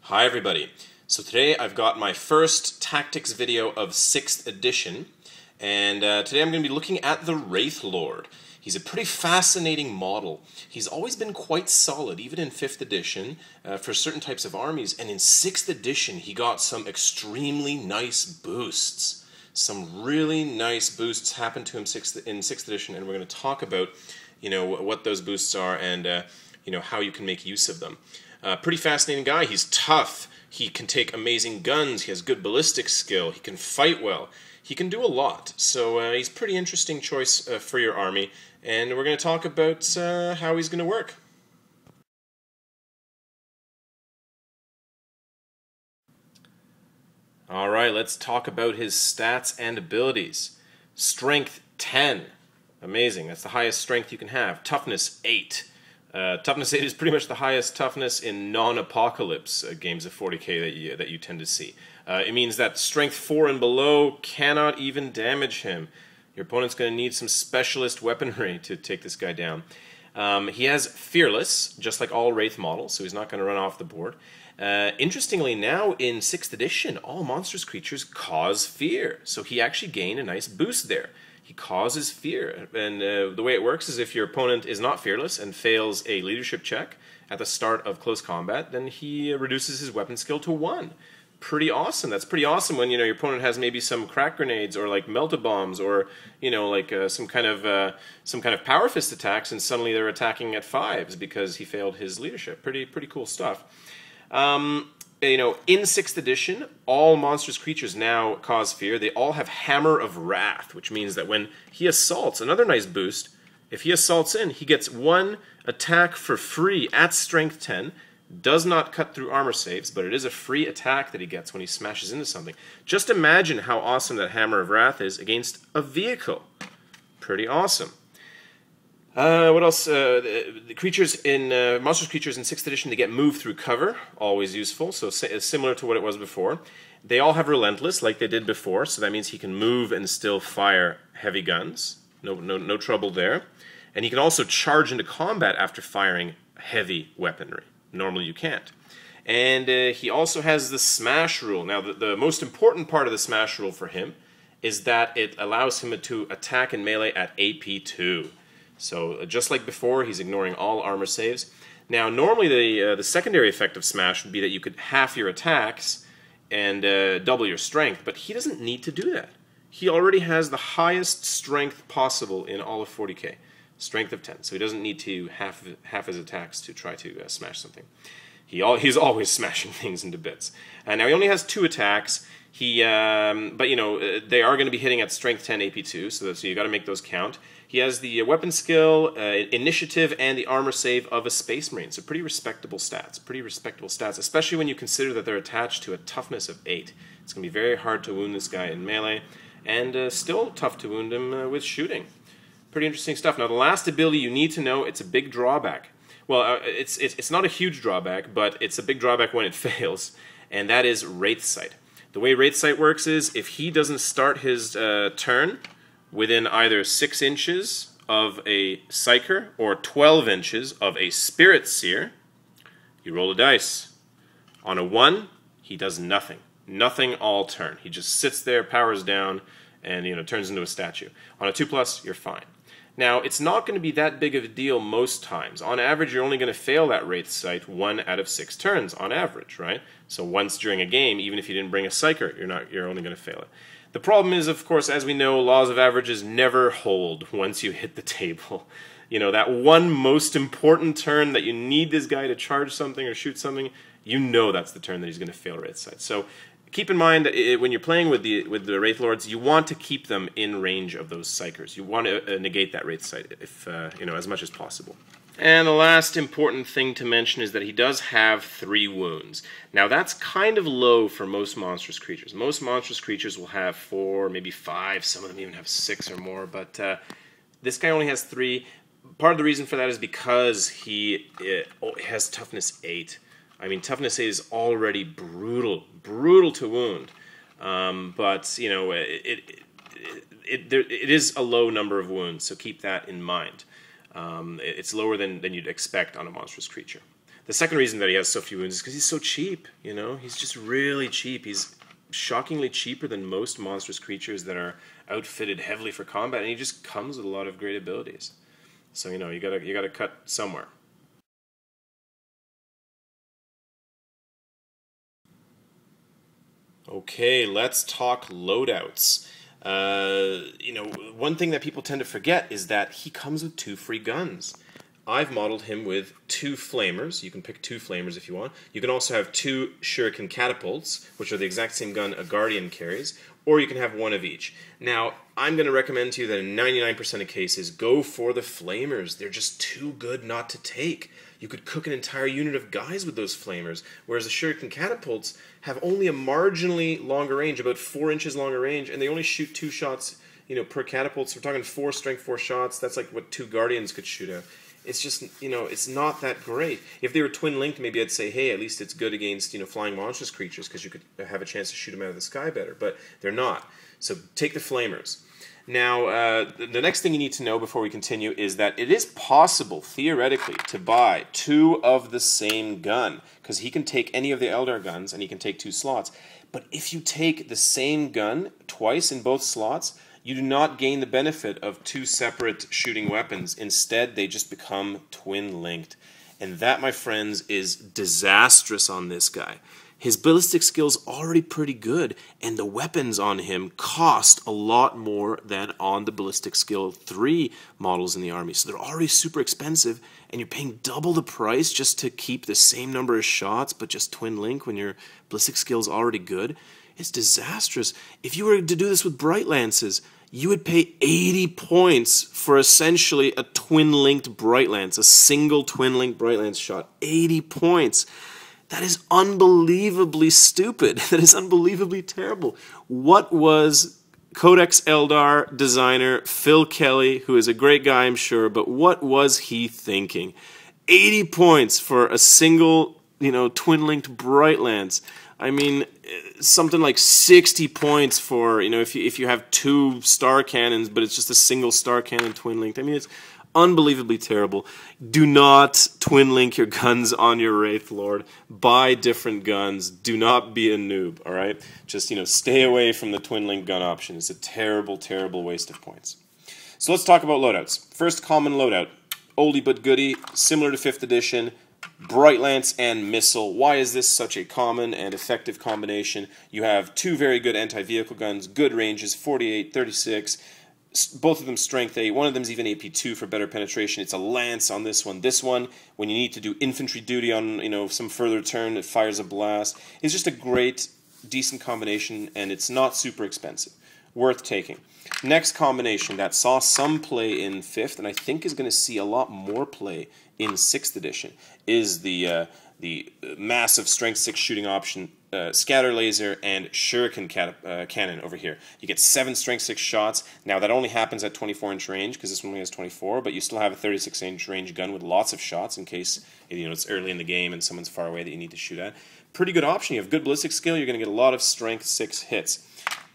Hi everybody. So today I've got my first tactics video of 6th edition, and today I'm going to be looking at the Wraithlord. He's a pretty fascinating model. He's always been quite solid, even in 5th edition, for certain types of armies, and in 6th edition he got some extremely nice boosts. Some really nice boosts happened to him in 6th edition, and we're going to talk about, what those boosts are and, how you can make use of them. Pretty fascinating guy. He's tough. He can take amazing guns. He has good ballistic skill. He can fight well. He can do a lot. So he's a pretty interesting choice for your army. And we're going to talk about how he's going to work. Alright, let's talk about his stats and abilities. Strength 10. Amazing. That's the highest strength you can have. Toughness 8. Toughness 8 is pretty much the highest toughness in non-apocalypse games of 40k that you tend to see. It means that strength 4 and below cannot even damage him. Your opponent's going to need some specialist weaponry to take this guy down. He has Fearless, just like all Wraith models, so he's not going to run off the board. Interestingly, now in 6th edition, all monstrous creatures cause fear, so he actually gained a nice boost there. He causes fear, and the way it works is if your opponent is not fearless and fails a leadership check at the start of close combat, then he reduces his weapon skill to 1. Pretty awesome. That's pretty awesome when your opponent has maybe some crack grenades or like melt-a-bombs or some kind of power fist attacks, and suddenly they're attacking at 5s because he failed his leadership. Pretty cool stuff. In 6th edition, all monstrous creatures now cause fear. They all have Hammer of Wrath, which means that when he assaults, another nice boost, if he assaults in, he gets 1 attack for free at strength 10, does not cut through armor saves, but it is a free attack that he gets when he smashes into something. Just imagine how awesome that Hammer of Wrath is against a vehicle. Pretty awesome. What else? The creatures in monstrous creatures in 6th edition, they get move through cover, always useful. So similar to what it was before. They all have Relentless, like they did before. So that means he can move and still fire heavy guns. No trouble there. And he can also charge into combat after firing heavy weaponry. Normally you can't. And he also has the Smash rule. Now the most important part of the Smash rule for him is that it allows him to attack in melee at AP 2. So just like before, he's ignoring all armor saves. Now, normally the secondary effect of Smash would be that you could half your attacks and double your strength, but he doesn't need to do that. He already has the highest strength possible in all of 40k, strength of 10. So he doesn't need to half his attacks to try to smash something. He's always smashing things into bits. Now he only has 2 attacks. They are going to be hitting at strength 10 AP2, so you got to make those count. He has the weapon skill, initiative, and the armor save of a Space Marine. So pretty respectable stats. Especially when you consider that they're attached to a toughness of 8. It's going to be very hard to wound this guy in melee, and still tough to wound him with shooting. Pretty interesting stuff. Now the last ability you need to know, it's a big drawback. Well, it's not a huge drawback, but it's a big drawback when it fails, and that is Wraith Sight. The way Wraith Sight works is if he doesn't start his turn within either 6 inches of a Psyker or 12 inches of a Spirit Seer, you roll a dice. On a 1, he does nothing. Nothing all turn. He just sits there, powers down, and turns into a statue. On a 2+, you're fine. Now, it's not going to be that big of a deal most times. On average, you're only going to fail that Wraith Sight 1 out of 6 turns, on average, right? So once during a game, even if you didn't bring a Psyker, you're only going to fail it. The problem is, of course, as we know, laws of averages never hold once you hit the table. That one most important turn that you need this guy to charge something or shoot something, that's the turn that he's going to fail Wraith Sight. So keep in mind that when you're playing with the Wraithlords, you want to keep them in range of those Psykers. You want to negate that Wraith Sight if as much as possible. And the last important thing to mention is that he does have 3 wounds. Now that's kind of low for most monstrous creatures. Most monstrous creatures will have 4, maybe 5, some of them even have 6 or more, but this guy only has 3. Part of the reason for that is because he has toughness 8. I mean, toughness 8 is already brutal to wound, but it is a low number of wounds, so keep that in mind. It's lower than you'd expect on a monstrous creature. The second reason that he has so few wounds is because he's so cheap, you know? He's just really cheap. He's shockingly cheaper than most monstrous creatures that are outfitted heavily for combat, and he just comes with a lot of great abilities. So, you know, you gotta cut somewhere. Okay, let's talk loadouts. You know, one thing that people tend to forget is that he comes with 2 free guns. I've modeled him with 2 flamers. You can pick 2 flamers if you want. You can also have 2 shuriken catapults, which are the exact same gun a guardian carries, or you can have 1 of each. Now, I'm going to recommend to you that in 99% of cases, go for the flamers. They're just too good not to take. You could cook an entire unit of guys with those flamers, whereas the shuriken catapults have only a marginally longer range, about 4 inches longer range, and they only shoot 2 shots, you know, per catapult. So we're talking 4 strength 4 shots. That's like what 2 guardians could shoot out. It's just, you know, it's not that great. If they were twin-linked, maybe I'd say, hey, at least it's good against, you know, flying monstrous creatures because you could have a chance to shoot them out of the sky better. But they're not. So take the flamers. Now, the next thing you need to know before we continue is that it is possible, theoretically, to buy 2 of the same gun, because he can take any of the Eldar guns and he can take 2 slots. But if you take the same gun twice in both slots, you do not gain the benefit of 2 separate shooting weapons. Instead, they just become twin-linked. And that, my friends, is disastrous on this guy. His ballistic skill's already pretty good, and the weapons on him cost a lot more than on the ballistic skill 3 models in the army. So they're already super expensive, and you're paying double the price just to keep the same number of shots, but just twin link when your ballistic skill's already good. It's disastrous. If you were to do this with Bright Lances, you would pay 80 points for essentially a twin-linked Bright Lance, a single twin-linked Bright Lance shot. 80 points. That is unbelievably stupid. That is unbelievably terrible. What was Codex Eldar designer Phil Kelly, who is a great guy, I'm sure, but what was he thinking? 80 points for a single, you know, twin-linked Bright Lance. I mean, something like 60 points for, you know, if you have 2 star cannons, but it's just a single star cannon twin-linked. I mean, it's unbelievably terrible. Do not twin-link your guns on your Wraithlord. Buy different guns. Do not be a noob, all right? Just, you know, stay away from the twin-link gun option. It's a terrible, terrible waste of points. So let's talk about loadouts. First common loadout. Oldie but goodie, similar to 5th edition. Bright Lance and Missile. Why is this such a common and effective combination? You have 2 very good anti-vehicle guns, good ranges, 48, 36, both of them strength 8, one of them is even AP2 for better penetration. It's a lance on this one. This one, when you need to do infantry duty on, you know, some further turn, it fires a blast. It's just a great, decent combination, and it's not super expensive. Worth taking. Next combination that saw some play in 5th, and I think is going to see a lot more play in 6th edition, is the massive strength 6 shooting option, scatter laser and shuriken cannon over here. You get 7 strength 6 shots. Now that only happens at 24-inch range because this one only has 24, but you still have a 36-inch range gun with lots of shots in case, you know, it's early in the game and someone's far away that you need to shoot at. Pretty good option. You have good ballistic skill. You're going to get a lot of strength 6 hits.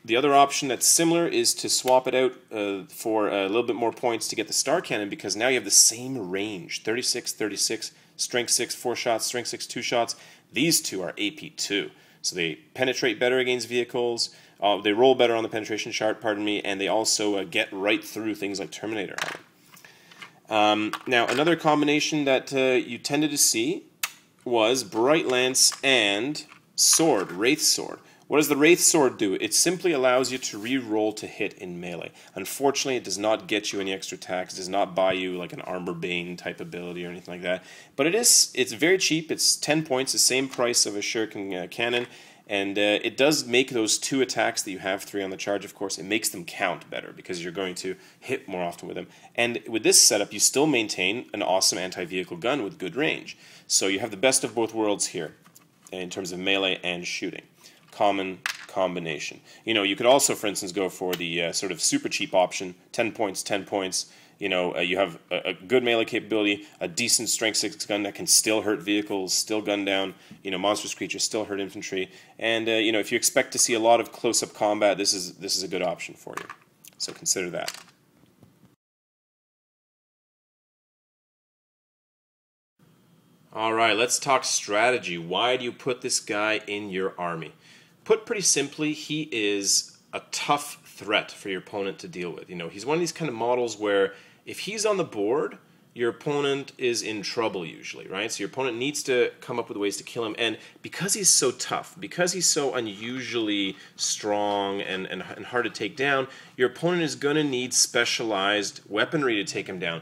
The other option that's similar is to swap it out for a little bit more points to get the star cannon, because now you have the same range. 36, 36, strength 6, 4 shots, strength 6, 2 shots. These 2 are AP2. So they penetrate better against vehicles. They roll better on the penetration chart, pardon me, and they also get right through things like Terminator armor. Now, another combination that you tended to see was Bright Lance and Sword, Wraith Sword. What does the Wraith Sword do? It simply allows you to re-roll to hit in melee. Unfortunately, it does not get you any extra attacks. It does not buy you like an Armor Bane type ability or anything like that. But it's very cheap. It's 10 points, the same price of a Shuriken cannon. And it does make those 2 attacks that you have 3 on the charge, of course, it makes them count better because you're going to hit more often with them. And with this setup, you still maintain an awesome anti-vehicle gun with good range. So you have the best of both worlds here in terms of melee and shooting. Common combination. You know, you could also, for instance, go for the sort of super cheap option, 10 points, 10 points. You know, you have a good melee capability, a decent strength 6 gun that can still hurt vehicles, still gun down, you know, monstrous creatures, still hurt infantry. And, you know, if you expect to see a lot of close-up combat, this is a good option for you. So consider that. All right, let's talk strategy. Why do you put this guy in your army? Put pretty simply, he is a tough threat for your opponent to deal with. You know, he's one of these kind of models where if he's on the board, your opponent is in trouble usually, right? So your opponent needs to come up with ways to kill him. And because he's so tough, because he's so unusually strong and hard to take down, your opponent is going to need specialized weaponry to take him down.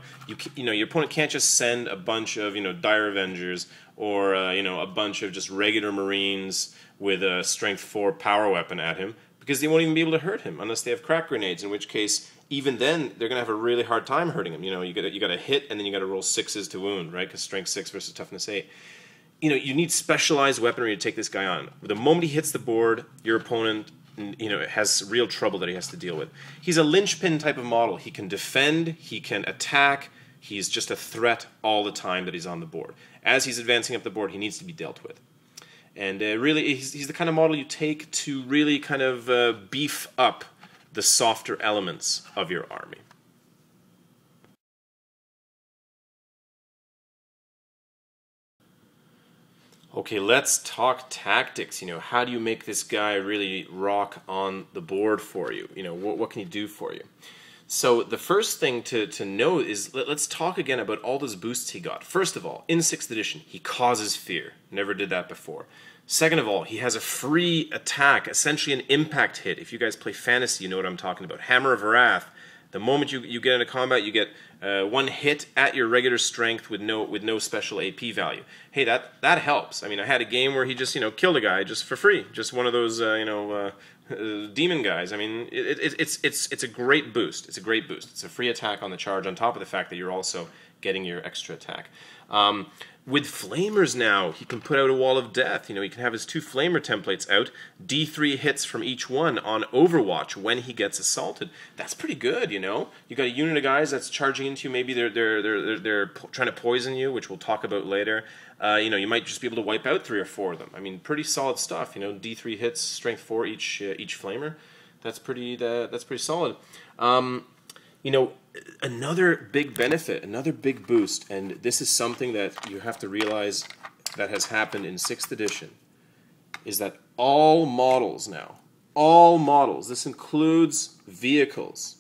You know, your opponent can't just send a bunch of, Dire Avengers or, a bunch of just regular Marines with a Strength 4 power weapon at him, because they won't even be able to hurt him unless they have crack grenades, in which case even then they're going to have a really hard time hurting him. You got to hit, and then you got to roll 6s to wound, right? Because strength 6 versus toughness 8. You need specialized weaponry to take this guy on. The moment he hits the board, your opponent has real trouble that he has to deal with. He's a linchpin type of model. He can defend, he can attack. He's just a threat all the time that he's on the board. As he's advancing up the board, he needs to be dealt with. And really, he's the kind of model you take to really kind of beef up the softer elements of your army. Okay, let's talk tactics. How do you make this guy really rock on the board for you? What can he do for you? So the first thing to know is, let's talk again about all those boosts he got. First of all, in 6th edition, he causes fear. Never did that before. Second of all, he has a free attack, essentially an impact hit. If you guys play fantasy, you know what I'm talking about. Hammer of Wrath. The moment you get into combat, you get 1 hit at your regular strength with no special AP value. Hey, that helps. I mean, I had a game where he just killed a guy just for free, just one of those demon guys. I mean, it's a great boost. It's a great boost. It's a free attack on the charge, on top of the fact that you're also getting your extra attack. With Flamers now, he can put out a Wall of Death. He can have his 2 Flamer templates out, D3 hits from each one on Overwatch when he gets assaulted. That's pretty good, You got a unit of guys that's charging into you. Maybe they're trying to poison you, which we'll talk about later. You might just be able to wipe out 3 or 4 of them. I mean, pretty solid stuff. D3 hits, Strength 4 each Flamer. That's pretty solid. Another big benefit, another big boost, and this is something that you have to realize that has happened in 6th edition, is that all models now, this includes vehicles,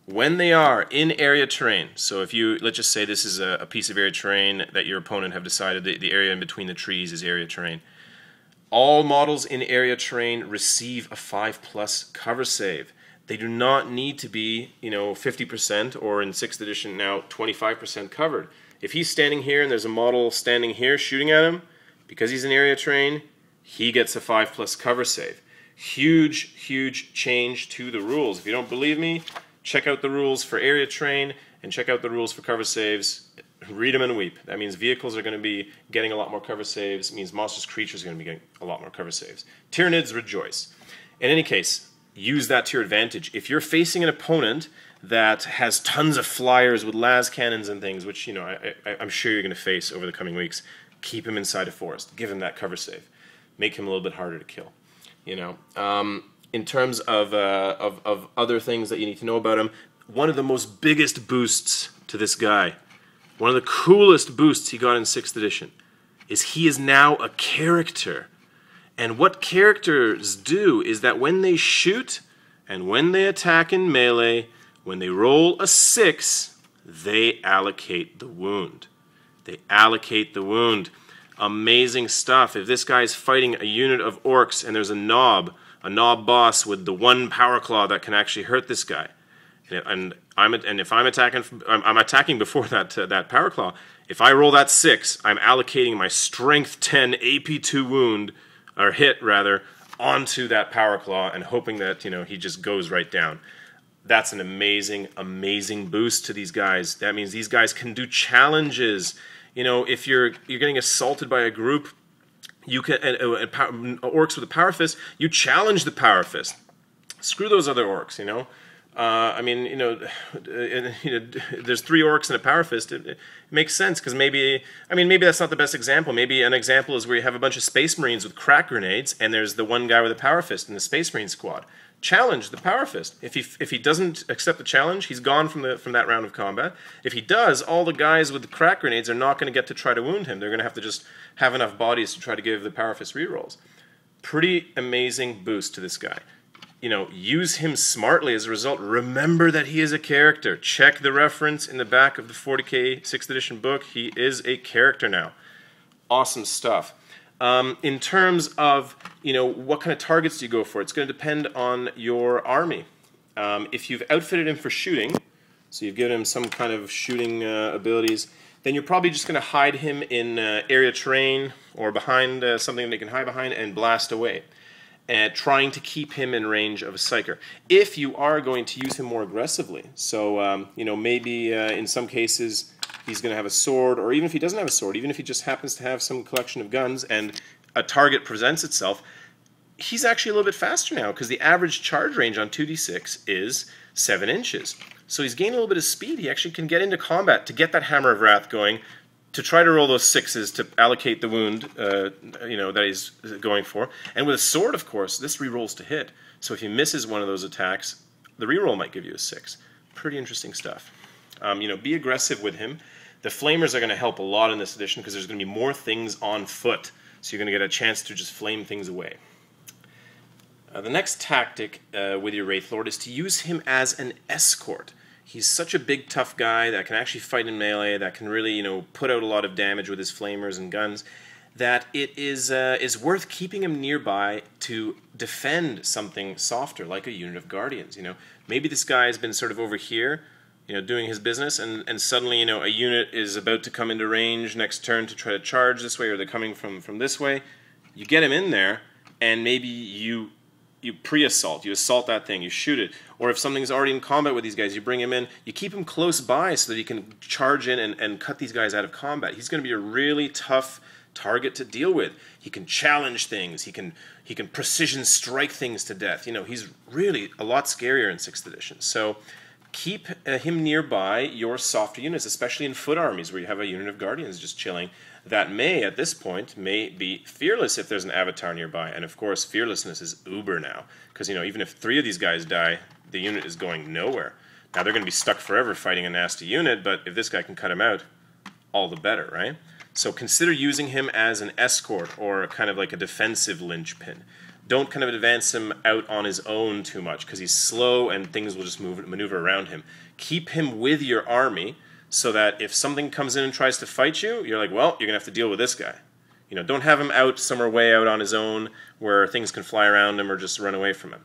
when they are in area terrain, so if let's just say this is a piece of area terrain that your opponent have decided the area in between the trees is area terrain, all models in area terrain receive a 5+ cover save. They do not need to be, 50%, or in 6th edition now, 25% covered. If he's standing here and there's a model standing here shooting at him, because he's in area terrain, he gets a 5+ cover save. Huge, huge change to the rules. If you don't believe me, check out the rules for area terrain and check out the rules for cover saves. Read them and weep. That means vehicles are going to be getting a lot more cover saves. It means monstrous creatures are going to be getting a lot more cover saves. Tyranids rejoice. In any case, use that to your advantage. If you're facing an opponent that has tons of flyers with las cannons and things, which I'm sure you're going to face over the coming weeks, keep him inside a forest. Give him that cover save. Make him a little bit harder to kill. In terms of other things that you need to know about him, one of the most biggest boosts to this guy, one of the coolest boosts he got in 6th edition, is he is now a character. And what characters do is that when they shoot and when they attack in melee, when they roll a 6, they allocate the wound. They allocate the wound. Amazing stuff. If this guy's fighting a unit of orcs and there's a knob boss with the 1 power claw that can actually hurt this guy, and if I'm attacking before that power claw, if I roll that 6, I'm allocating my strength 10 AP2 wound, or hit rather, onto that power claw and hoping that he just goes right down. That's an amazing, amazing boost to these guys. That means these guys can do challenges. If you're getting assaulted by a group, you can orcs with a power fist, you challenge the power fist. Screw those other orcs. I mean, there's 3 orcs and a power fist. It makes sense because maybe that's not the best example. Maybe an example is where you have a bunch of space marines with crack grenades, and there's the one guy with a power fist in the space marine squad. Challenge the power fist. If he doesn't accept the challenge, he's gone from that round of combat. If he does, all the guys with the crack grenades are not going to get to try to wound him. They're going to have to just have enough bodies to try to give the power fist rerolls. Pretty amazing boost to this guy. Use him smartly as a result. Remember that he is a character. Check the reference in the back of the 40K 6th edition book. He is a character now. Awesome stuff. In terms of, what kind of targets do you go for? It's going to depend on your army. If you've outfitted him for shooting, so you've given him some kind of shooting abilities, then you're probably just going to hide him in area terrain or behind something that he can hide behind and blast away. And trying to keep him in range of a Psyker. If you are going to use him more aggressively, so maybe in some cases he's going to have a sword, or even if he doesn't have a sword, even if he just happens to have some collection of guns and a target presents itself, he's actually a little bit faster now because the average charge range on 2d6 is 7 inches. So he's gained a little bit of speed. He actually can get into combat to get that Hammer of Wrath going, to try to roll those 6s to allocate the wound, that he's going for. And with a sword, of course, this rerolls to hit. So if he misses one of those attacks, the reroll might give you a 6. Pretty interesting stuff. Be aggressive with him. The Flamers are going to help a lot in this edition because there's going to be more things on foot. So you're going to get a chance to just flame things away. The next tactic with your Wraithlord is to use him as an escort. He's such a big, tough guy that can actually fight in melee, that can really, put out a lot of damage with his flamers and guns, that it is worth keeping him nearby to defend something softer, like a unit of Guardians. Maybe this guy has been sort of over here, doing his business, and suddenly, a unit is about to come into range next turn to try to charge this way, or they're coming from this way. You get him in there, and maybe you pre-assault, you assault that thing, you shoot it. Or if something's already in combat with these guys, you bring him in, you keep him close by so that he can charge in and cut these guys out of combat. He's going to be a really tough target to deal with. He can challenge things, he can precision strike things to death. He's really a lot scarier in 6th edition. So keep him nearby your softer units, especially in foot armies where you have a unit of Guardians just chilling. That at this point, may be fearless if there's an avatar nearby. And of course, fearlessness is uber now. Because, even if 3 of these guys die, the unit is going nowhere. Now, they're going to be stuck forever fighting a nasty unit, but if this guy can cut him out, all the better, right? So consider using him as an escort or kind of like a defensive linchpin. Don't kind of advance him out on his own too much because he's slow and things will just maneuver around him. Keep him with your army, so that if something comes in and tries to fight you, you're like, well, you're going to have to deal with this guy. Don't have him out somewhere way out on his own where things can fly around him or just run away from him.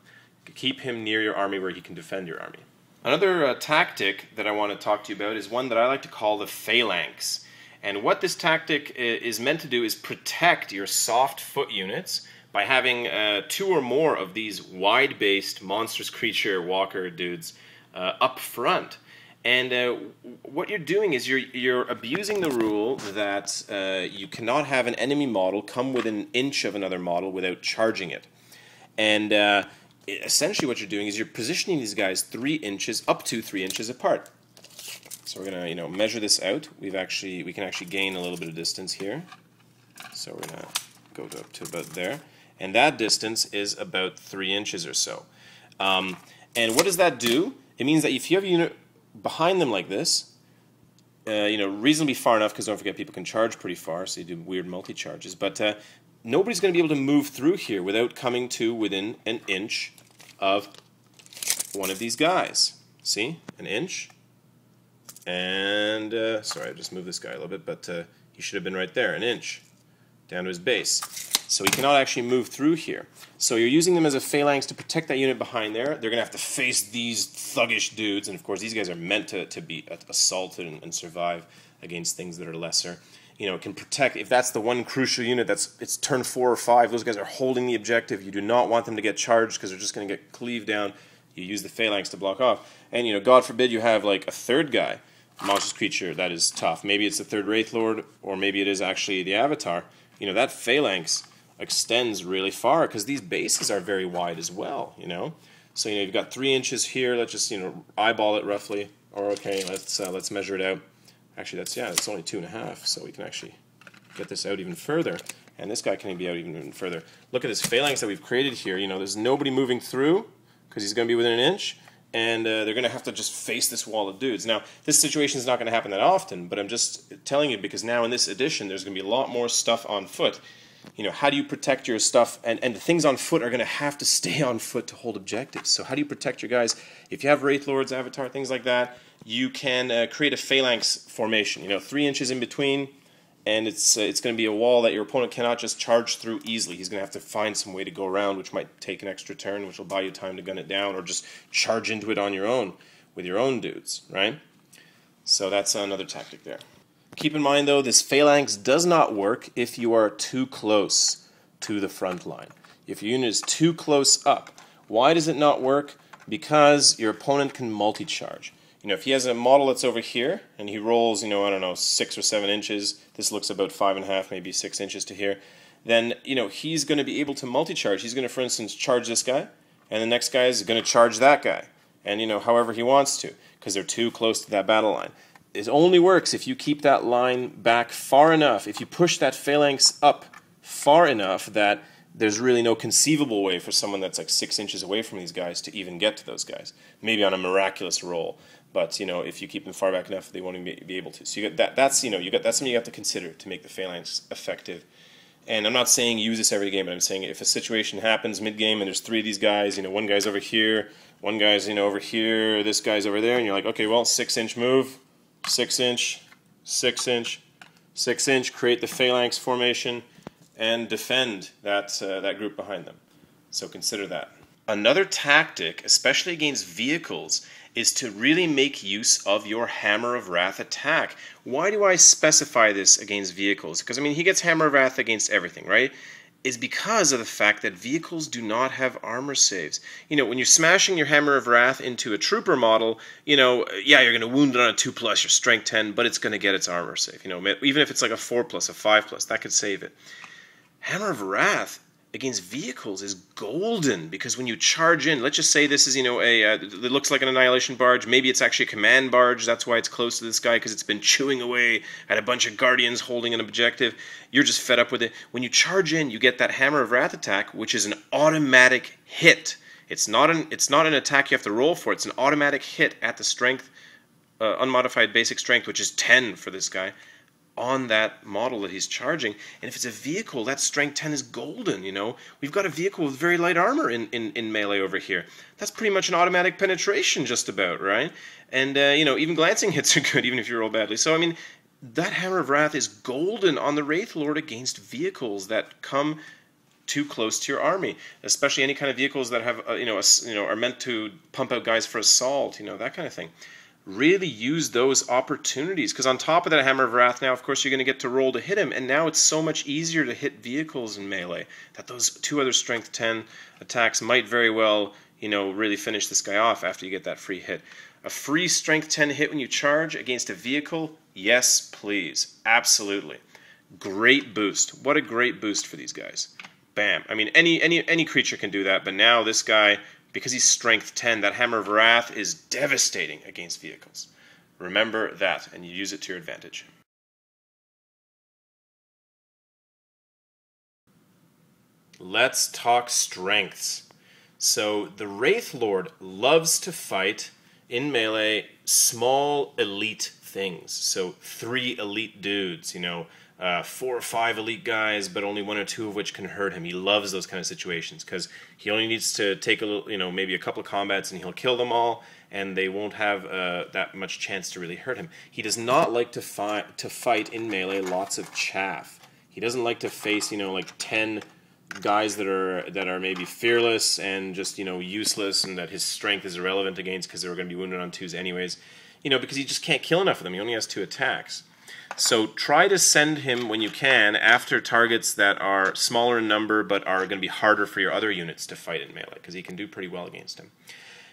Keep him near your army where he can defend your army. Another tactic that I want to talk to you about is one that I like to call the Phalanx. And what this tactic is meant to do is protect your soft foot units by having 2 or more of these wide-based monstrous creature walker dudes up front. And what you're doing is you're abusing the rule that you cannot have an enemy model come within an inch of another model without charging it. And essentially what you're doing is you're positioning these guys 3 inches, up to 3 inches apart. So we're going to measure this out. We can actually gain a little bit of distance here. So we're going to go up to about there. And that distance is about 3 inches or so. And what does that do? It means that if you have a unit behind them like this, reasonably far enough, because don't forget people can charge pretty far, so you do weird multi-charges, but nobody's going to be able to move through here without coming to within an inch of one of these guys. See? An inch. And, sorry, I just moved this guy a little bit, but he should have been right there, an inch, down to his base. So he cannot actually move through here. So you're using them as a phalanx to protect that unit behind there. They're going to have to face these thuggish dudes, and of course these guys are meant to be assaulted and survive against things that are lesser. It can protect, if that's the one crucial unit, it's turn 4 or 5, those guys are holding the objective. You do not want them to get charged because they're just going to get cleaved down. You use the phalanx to block off. And, God forbid you have like a 3rd guy, monstrous creature, that is tough. Maybe it's the 3rd Wraithlord, or maybe it is actually the Avatar. That phalanx extends really far because these bases are very wide as well, So you've got 3 inches here. Let's just eyeball it roughly. Or okay, let's measure it out. Actually, it's only 2.5, so we can actually get this out even further. And this guy can be out even further. Look at this phalanx that we've created here. There's nobody moving through because he's going to be within an inch. And they're going to have to just face this wall of dudes. Now, this situation is not going to happen that often, but I'm just telling you because now in this edition, there's going to be a lot more stuff on foot. How do you protect your stuff? And the things on foot are going to have to stay on foot to hold objectives. So how do you protect your guys? If you have Wraithlords, Avatar, things like that, you can create a phalanx formation. 3 inches in between, and it's going to be a wall that your opponent cannot just charge through easily. He's going to have to find some way to go around, which might take an extra turn, which will buy you time to gun it down, or just charge into it on your own with your own dudes, right? So that's another tactic there. Keep in mind, though, this phalanx does not work if you are too close to the front line. If your unit is too close up. Why does it not work? Because your opponent can multi-charge. If he has a model that's over here, and he rolls, I don't know, 6 or 7 inches, this looks about 5.5, maybe 6 inches to here, then, he's going to be able to multi-charge. He's going to, for instance, charge this guy, and the next guy is going to charge that guy, and, however he wants to, because they're too close to that battle line. It only works if you keep that line back far enough, if you push that phalanx up far enough that there's really no conceivable way for someone that's like 6 inches away from these guys to even get to those guys. Maybe on a miraculous roll. But if you keep them far back enough, they won't even be able to. So you got that's that's something you have to consider to make the phalanx effective. And I'm not saying use this every game, but I'm saying if a situation happens mid-game and there's 3 of these guys, one guy's over here, one guy's over here, this guy's over there, and you're like, okay, well, 6-inch move, 6-inch, 6-inch, 6-inch, create the phalanx formation, and defend that group behind them. So consider that. Another tactic, especially against vehicles, is to really make use of your Hammer of Wrath attack. Why do I specify this against vehicles? Because, he gets Hammer of Wrath against everything, right? Is because of the fact that vehicles do not have armor saves. When you're smashing your Hammer of Wrath into a trooper model, yeah, you're going to wound it on a 2+, your strength 10, but it's going to get its armor save. Even if it's like a 4+, a 5+, that could save it. Hammer of Wrath against vehicles is golden, because when you charge in, let's just say this is, it looks like an Annihilation Barge, maybe it's actually a command barge, that's why it's close to this guy, because it's been chewing away at a bunch of Guardians holding an objective, you're just fed up with it. When you charge in, you get that Hammer of Wrath attack, which is an automatic hit. It's not an attack you have to roll for, it's an automatic hit at the strength, unmodified basic strength, which is 10 for this guy, on that model that he's charging. And if it's a vehicle, that strength 10 is golden, We've got a vehicle with very light armor in melee over here. That's pretty much an automatic penetration just about, right? And, even glancing hits are good, even if you roll badly. So, that Hammer of Wrath is golden on the Wraithlord against vehicles that come too close to your army, especially any kind of vehicles that have, are meant to pump out guys for assault, that kind of thing. Really use those opportunities, because on top of that Hammer of Wrath now, of course, you're going to get to roll to hit him, and now it's so much easier to hit vehicles in melee that those 2 other strength 10 attacks might very well, really finish this guy off after you get that free hit. A free strength 10 hit when you charge against a vehicle? Yes, please. Absolutely. Great boost. What a great boost for these guys. Bam. Any creature can do that, but now this guy, because he's strength 10, that Hammer of Wrath is devastating against vehicles. Remember that, and you use it to your advantage. Let's talk strengths. So the Wraithlord loves to fight in melee small elite things. So 3 elite dudes, 4 or 5 elite guys, but only 1 or 2 of which can hurt him. He loves those kind of situations because he only needs to take a little, maybe a couple of combats, and he'll kill them all, and they won't have that much chance to really hurt him. He does not like to fight in melee lots of chaff. He doesn't like to face, like 10 guys that are maybe fearless and just useless, and that his strength is irrelevant against because they were going to be wounded on 2s anyways. Because he just can't kill enough of them. He only has 2 attacks. So try to send him when you can after targets that are smaller in number but are going to be harder for your other units to fight in melee, because he can do pretty well against him.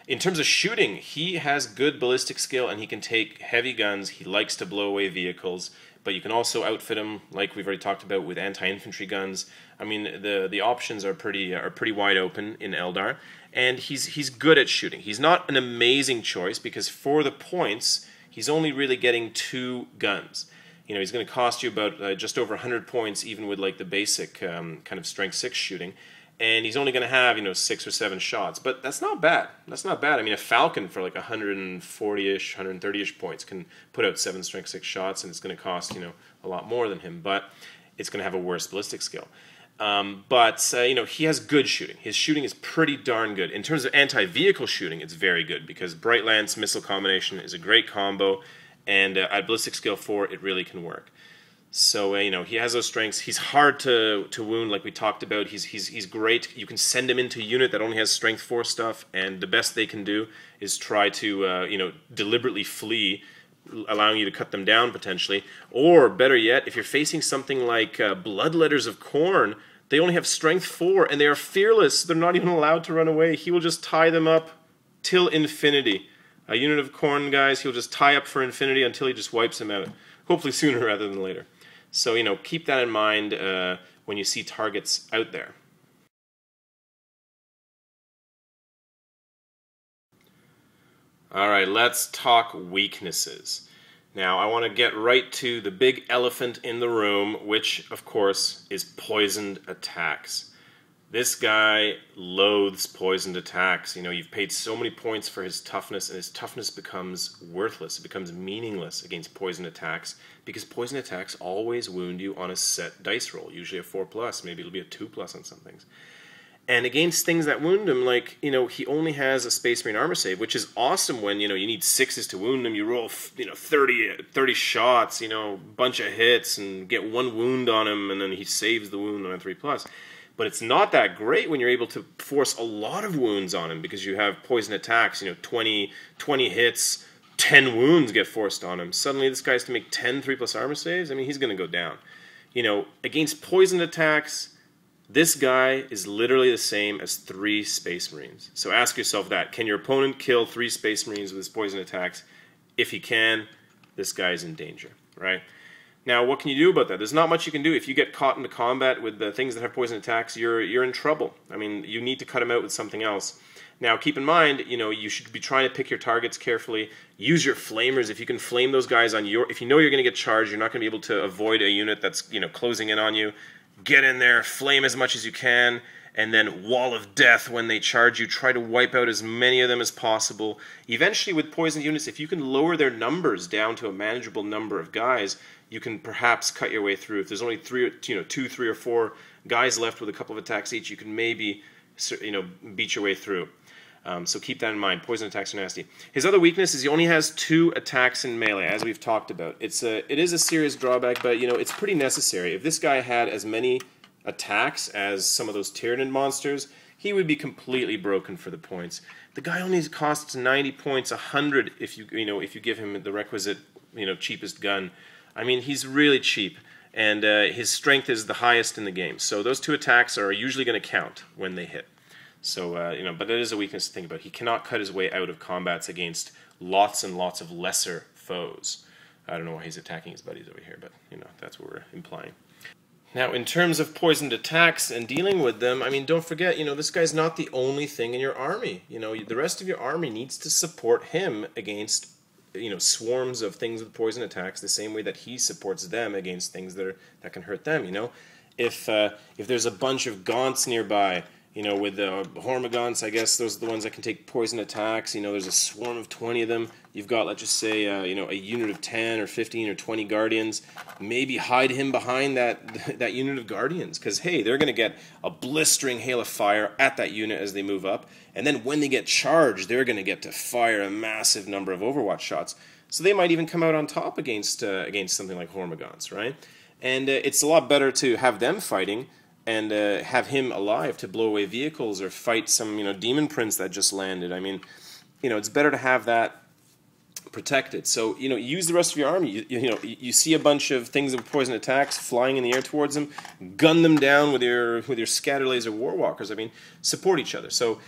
In terms of shooting, he has good ballistic skill and he can take heavy guns. He likes to blow away vehicles, but you can also outfit him, like we've already talked about, with anti-infantry guns. I mean, the options are pretty wide open in Eldar, and he's good at shooting. He's not an amazing choice because for the points, he's only really getting 2 guns. You know, he's going to cost you about just over 100 points, even with like the basic kind of strength 6 shooting. And he's only going to have, 6 or 7 shots. But that's not bad. That's not bad. I mean, a Falcon for like 140-ish, 130-ish points can put out 7 strength 6 shots, and it's going to cost, a lot more than him. But it's going to have a worse ballistic skill. He has good shooting. His shooting is pretty darn good. In terms of anti-vehicle shooting, it's very good because Bright Lance missile combination is a great combo, and at ballistic skill 4, it really can work. So, he has those strengths. He's hard to wound, like we talked about. He's great. You can send him into a unit that only has strength 4 stuff, and the best they can do is try to, deliberately flee, allowing you to cut them down potentially. Or, better yet, if you're facing something like Bloodletters of Khorne, they only have strength 4, and they are fearless. They're not even allowed to run away. He will just tie them up till infinity. A unit of Khorne guys, he'll just tie up for infinity until he just wipes them out. Hopefully sooner rather than later. So, keep that in mind when you see targets out there. All right, let's talk weaknesses. Now, I want to get right to the big elephant in the room, which, of course, is poisoned attacks. This guy loathes poisoned attacks. You've paid so many points for his toughness, and his toughness becomes worthless. It becomes meaningless against poison attacks, because poison attacks always wound you on a set dice roll, usually a 4+, maybe it'll be a 2+ on some things. And against things that wound him, like, he only has a Space Marine armor save, which is awesome when, you need 6s to wound him. You roll, 30 shots, bunch of hits, and get 1 wound on him, and then he saves the wound on a 3+. But it's not that great when you're able to force a lot of wounds on him because you have poison attacks, 20 hits, 10 wounds get forced on him. Suddenly this guy has to make 10 3+ armor saves. I mean, he's going to go down. Against poison attacks, this guy is literally the same as 3 Space Marines. So ask yourself that. Can your opponent kill 3 Space Marines with his poison attacks? If he can, this guy is in danger, right? Now, what can you do about that? There's not much you can do. If you get caught into combat with the things that have poison attacks, you're in trouble. I mean, you need to cut him out with something else. Now, keep in mind, you should be trying to pick your targets carefully. Use your flamers. If you can flame those guys on if you know you're going to get charged, you're not going to be able to avoid a unit that's, closing in on you. Get in there, flame as much as you can, and then wall of death when they charge you. Try to wipe out as many of them as possible. Eventually, with poisoned units, if you can lower their numbers down to a manageable number of guys, you can perhaps cut your way through. If there's only 2, 3, or 4 guys left with a couple of attacks each, you can maybe, beat your way through. So keep that in mind. Poison attacks are nasty. His other weakness is he only has 2 attacks in melee, as we've talked about. It is a serious drawback, but it's pretty necessary. If this guy had as many attacks as some of those Tyranid monsters, he would be completely broken for the points. The guy only costs 90 points, 100 if you give him the requisite cheapest gun. I mean, he's really cheap, and his strength is the highest in the game. So those 2 attacks are usually going to count when they hit. So, but it is a weakness to think about. He cannot cut his way out of combats against lots and lots of lesser foes. I don't know why he's attacking his buddies over here, but, that's what we're implying. Now, in terms of poisoned attacks and dealing with them, I mean, don't forget, this guy's not the only thing in your army. The rest of your army needs to support him against swarms of things with poison attacks the same way that he supports them against things that can hurt them. If there's a bunch of gaunts nearby, with the Hormagaunts, I guess those are the ones that can take poison attacks. There's a swarm of 20 of them. You've got, let's just say, a unit of 10 or 15 or 20 Guardians. Maybe hide him behind that unit of Guardians, because, hey, they're going to get a blistering hail of fire at that unit as they move up. And then when they get charged, they're going to get to fire a massive number of Overwatch shots. So they might even come out on top against something like Hormagaunts, right? And it's a lot better to have them fighting and have him alive to blow away vehicles or fight some demon prince that just landed. I mean, it's better to have that protected. So use the rest of your army. You see a bunch of things with poison attacks flying in the air towards them, gun them down with your scatter laser warwalkers. I mean, support each other. So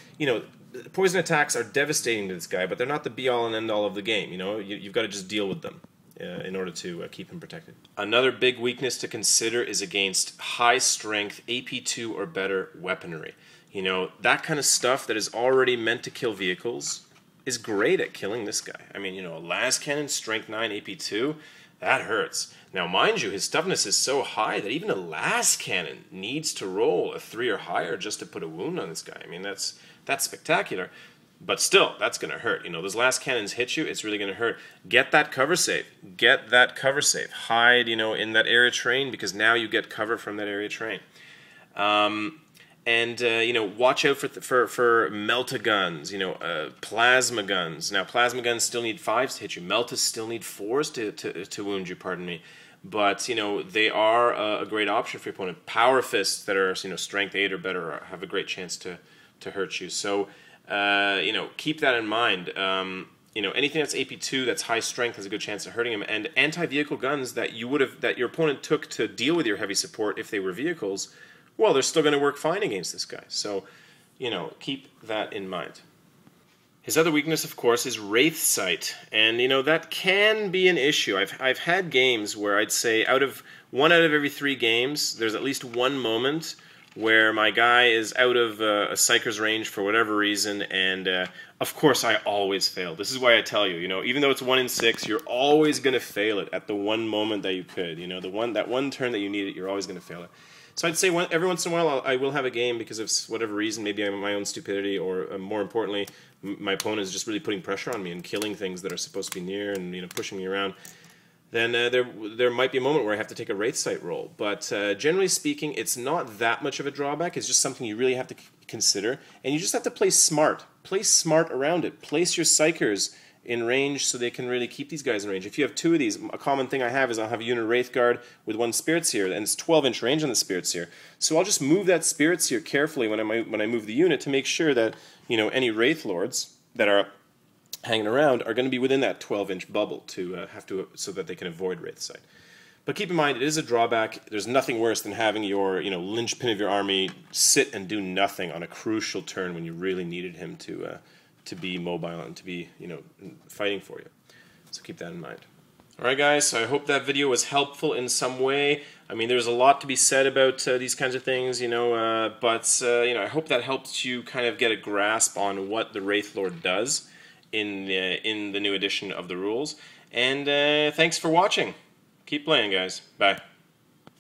poison attacks are devastating to this guy, but they're not the be all and end all of the game. You've got to just deal with them. in order to keep him protected. Another big weakness to consider is against high strength AP2 or better weaponry. You know, that kind of stuff that is already meant to kill vehicles is great at killing this guy. I mean, you know, a las cannon, strength 9 AP2, that hurts. Now, mind you, his toughness is so high that even a las cannon needs to roll a 3 or higher just to put a wound on this guy. I mean, that's spectacular. But still, that's going to hurt. You know, those las cannons hit you, it's really going to hurt. Get that cover save. Get that cover save. Hide, you know, in that area terrain, because now you get cover from that area terrain. You know, watch out for melta guns, you know, plasma guns. Now, plasma guns still need 5s to hit you. Meltas still need 4s to wound you, pardon me. But, you know, they are a great option for your opponent. Power fists that are, you know, strength 8 or better have a great chance to hurt you. So, you know, keep that in mind. You know, anything that's AP2 that's high strength has a good chance of hurting him. And anti-vehicle guns that your opponent took to deal with your heavy support if they were vehicles, well, they're still going to work fine against this guy. So, you know, keep that in mind. His other weakness, of course, is Wraith Sight, and you know that can be an issue. I've had games where I'd say one out of every 3 games, there's at least one moment where my guy is out of a Psyker's range for whatever reason, and of course I always fail. This is why I tell you, you know, even though it's 1 in 6, you're always going to fail it at the one moment that you could. You know, that one turn that you need it, you're always going to fail it. So I'd say every once in a while I will have a game because of whatever reason, maybe my own stupidity, or more importantly, my opponent is just really putting pressure on me and killing things that are supposed to be near and, you know, pushing me around. Then there might be a moment where I have to take a Wraith Sight roll. But generally speaking, it's not that much of a drawback. It's just something you really have to consider. And you just have to play smart. Play smart around it. Place your Psykers in range so they can really keep these guys in range. If you have 2 of these, a common thing I have is I'll have a unit Wraith Guard with 1 Spirit Seer, and it's 12-inch range on the Spirit Seer. So I'll just move that Spirit Seer carefully when I move the unit to make sure that, you know, any Wraith Lords that are hanging around are going to be within that 12-inch bubble so that they can avoid Wraith Sight. But keep in mind, it is a drawback. There's nothing worse than having your, you know, linchpin of your army sit and do nothing on a crucial turn when you really needed him to be mobile and to be, you know, fighting for you. So keep that in mind. Alright guys, so I hope that video was helpful in some way. I mean, there's a lot to be said about these kinds of things, you know, but you know, I hope that helps you kind of get a grasp on what the Wraithlord does in the new edition of the rules. And thanks for watching. Keep playing, guys. Bye.